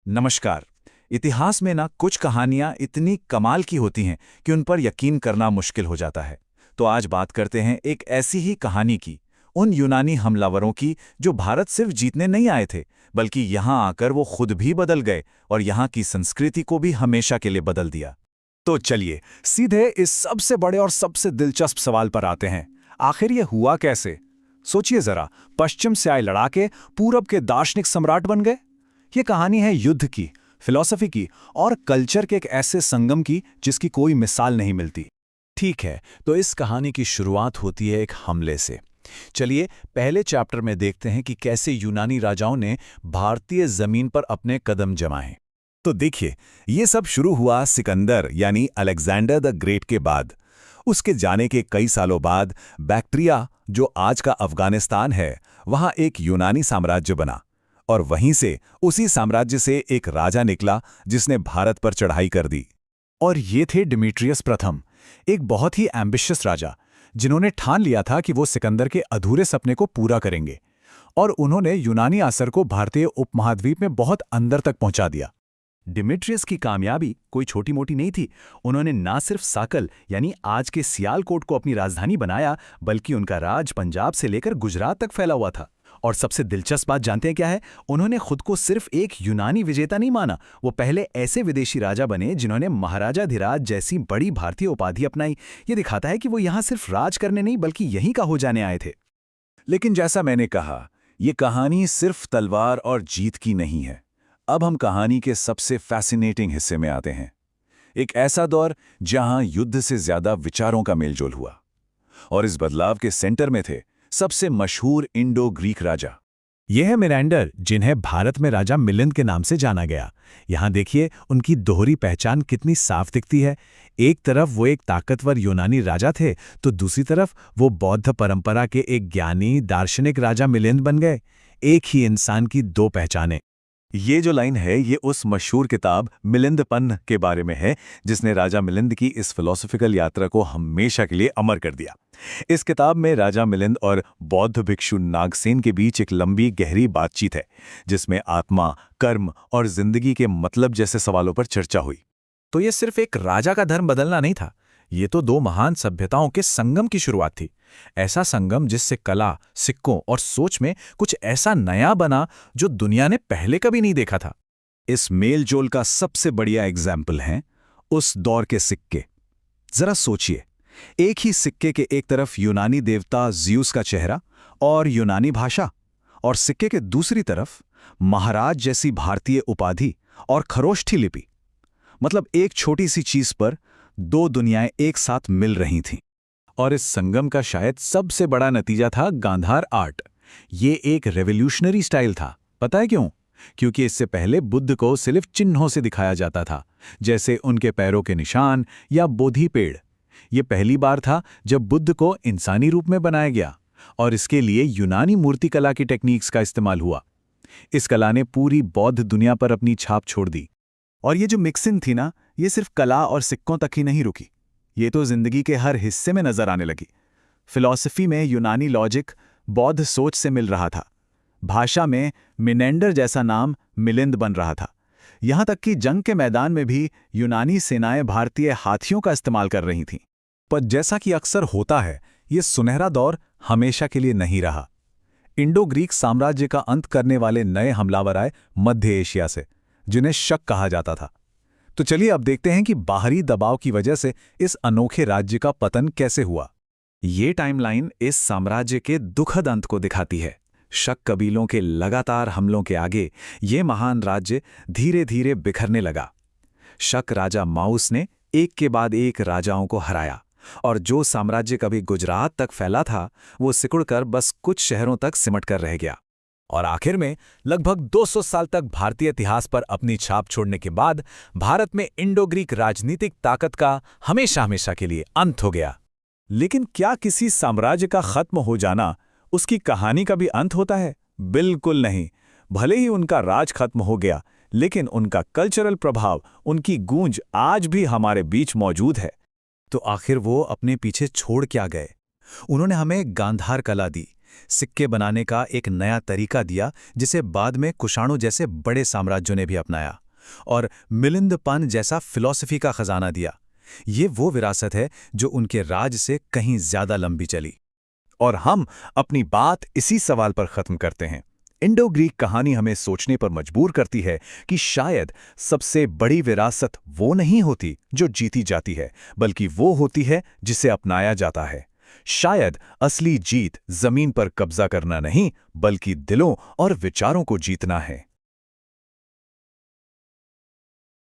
नमस्कार। इतिहास में ना कुछ कहानियां इतनी कमाल की होती हैं कि उन पर यकीन करना मुश्किल हो जाता है। तो आज बात करते हैं एक ऐसी ही कहानी की, उन यूनानी हमलावरों की जो भारत सिर्फ जीतने नहीं आए थे, बल्कि यहां आकर वो खुद भी बदल गए और यहां की संस्कृति को भी हमेशा के लिए बदल दिया। तो चलिए सीधे इस सबसे बड़े और सबसे दिलचस्प सवाल पर आते हैं। आखिर ये हुआ कैसे? सोचिए जरा, पश्चिम से आए लड़ाके पूरब के दार्शनिक सम्राट बन गए। ये कहानी है युद्ध की, फिलॉसफी की और कल्चर के एक ऐसे संगम की जिसकी कोई मिसाल नहीं मिलती। ठीक है, तो इस कहानी की शुरुआत होती है एक हमले से। चलिए पहले चैप्टर में देखते हैं कि कैसे यूनानी राजाओं ने भारतीय जमीन पर अपने कदम जमाए। तो देखिए, ये सब शुरू हुआ सिकंदर यानी अलेक्जेंडर द ग्रेट के बाद। उसके जाने के कई सालों बाद बैक्ट्रिया, जो आज का अफगानिस्तान है, वहां एक यूनानी साम्राज्य बना। और वहीं से, उसी साम्राज्य से एक राजा निकला जिसने भारत पर चढ़ाई कर दी। और ये थे डिमिट्रियस प्रथम, एक बहुत ही एम्बिशियस राजा जिन्होंने ठान लिया था कि वो सिकंदर के अधूरे सपने को पूरा करेंगे। और उन्होंने यूनानी असर को भारतीय उपमहाद्वीप में बहुत अंदर तक पहुंचा दिया। डिमिट्रियस की कामयाबी कोई छोटी मोटी नहीं थी। उन्होंने ना सिर्फ साकल यानी आज के सियालकोट को अपनी राजधानी बनाया, बल्कि उनका राज पंजाब से लेकर गुजरात तक फैला हुआ था। और सबसे दिलचस्प बात जानते हैं क्या है? उन्होंने खुद को सिर्फ एक यूनानी विजेता नहीं माना, वो पहले ऐसे विदेशी राजा बने जिन्होंने महाराजाधिराज जैसी बड़ी भारतीय उपाधि अपनाई। ये दिखाता है कि वो यहाँ सिर्फ राज करने नहीं बल्कि यहीं का हो जाने आए थे। लेकिन जैसा मैंने कहा, ये कहानी सिर्फ तलवार और जीत की नहीं है। अब हम कहानी के सबसे फैसिनेटिंग हिस्से में आते हैं। एक ऐसा दौर जहां युद्ध से ज्यादा विचारों का मेलजोल हुआ। और इस बदलाव के सेंटर में थे सबसे मशहूर इंडो ग्रीक राजा। ये है मिरांडर, जिन्हें भारत में राजा मिलिंद के नाम से जाना गया। यहाँ देखिए उनकी दोहरी पहचान कितनी साफ दिखती है। एक तरफ वो एक ताकतवर यूनानी राजा थे, तो दूसरी तरफ वो बौद्ध परंपरा के एक ज्ञानी दार्शनिक राजा मिलिंद बन गए। एक ही इंसान की दो पहचानें। ये जो लाइन है, ये उस मशहूर किताब मिलिंदपन्न के बारे में है, जिसने राजा मिलिंद की इस फिलॉसफिकल यात्रा को हमेशा के लिए अमर कर दिया। इस किताब में राजा मिलिंद और बौद्ध भिक्षु नागसेन के बीच एक लंबी गहरी बातचीत है, जिसमें आत्मा, कर्म और जिंदगी के मतलब जैसे सवालों पर चर्चा हुई। तो ये सिर्फ एक राजा का धर्म बदलना नहीं था, ये तो दो महान सभ्यताओं के संगम की शुरुआत थी। ऐसा संगम जिससे कला, सिक्कों और सोच में कुछ ऐसा नया बना जो दुनिया ने पहले कभी नहीं देखा था। इस मेलजोल का सबसे बढ़िया एग्जाम्पल है उस दौर के सिक्के। जरा सोचिए, एक ही सिक्के के एक तरफ यूनानी देवता ज़्यूस का चेहरा और यूनानी भाषा, और सिक्के के दूसरी तरफ महाराज जैसी भारतीय उपाधि और खरोष्ठी लिपि। मतलब एक छोटी सी चीज पर दो दुनियाएं एक साथ मिल रही थीं। और इस संगम का शायद सबसे बड़ा नतीजा था गांधार आर्ट। ये एक रेवोल्यूशनरी स्टाइल था। पता है क्यों? क्योंकि इससे पहले बुद्ध को सिर्फ चिन्हों से दिखाया जाता था, जैसे उनके पैरों के निशान या बोधि पेड़। ये पहली बार था जब बुद्ध को इंसानी रूप में बनाया गया, और इसके लिए यूनानी मूर्तिकला की टेक्निक्स का इस्तेमाल हुआ। इस कला ने पूरी बौद्ध दुनिया पर अपनी छाप छोड़ दी। और ये जो मिक्सिंग थी ना, ये सिर्फ कला और सिक्कों तक ही नहीं रुकी, ये तो जिंदगी के हर हिस्से में नजर आने लगी। फिलॉसफी में यूनानी लॉजिक बौद्ध सोच से मिल रहा था। भाषा में मिनेंडर जैसा नाम मिलिंद बन रहा था। यहां तक कि जंग के मैदान में भी यूनानी सेनाएं भारतीय हाथियों का इस्तेमाल कर रही थीं। पर जैसा कि अक्सर होता है, ये सुनहरा दौर हमेशा के लिए नहीं रहा। इंडो ग्रीक साम्राज्य का अंत करने वाले नए हमलावर आए मध्य एशिया से, जिन्हें शक कहा जाता था। तो चलिए अब देखते हैं कि बाहरी दबाव की वजह से इस अनोखे राज्य का पतन कैसे हुआ। ये टाइमलाइन इस साम्राज्य के दुखद अंत को दिखाती है। शक कबीलों के लगातार हमलों के आगे ये महान राज्य धीरे धीरे बिखरने लगा। शक राजा माउस ने एक के बाद एक राजाओं को हराया, और जो साम्राज्य कभी गुजरात तक फैला था, वो सिकुड़कर बस कुछ शहरों तक सिमट कर रह गया। और आखिर में लगभग 200 साल तक भारतीय इतिहास पर अपनी छाप छोड़ने के बाद भारत में इंडो ग्रीक राजनीतिक ताकत का हमेशा हमेशा के लिए अंत हो गया। लेकिन क्या किसी साम्राज्य का खत्म हो जाना उसकी कहानी का भी अंत होता है? बिल्कुल नहीं। भले ही उनका राज खत्म हो गया, लेकिन उनका कल्चरल प्रभाव, उनकी गूंज आज भी हमारे बीच मौजूद है। तो आखिर वो अपने पीछे छोड़ क्या गए? उन्होंने हमें गांधार कला दी, सिक्के बनाने का एक नया तरीका दिया जिसे बाद में कुषाणों जैसे बड़े साम्राज्यों ने भी अपनाया, और मिलिंदपन जैसा फिलॉसफी का खजाना दिया। ये वो विरासत है जो उनके राज से कहीं ज्यादा लंबी चली। और हम अपनी बात इसी सवाल पर खत्म करते हैं। इंडो ग्रीक कहानी हमें सोचने पर मजबूर करती है कि शायद सबसे बड़ी विरासत वो नहीं होती जो जीती जाती है, बल्कि वो होती है जिसे अपनाया जाता है। शायद असली जीत जमीन पर कब्जा करना नहीं, बल्कि दिलों और विचारों को जीतना है।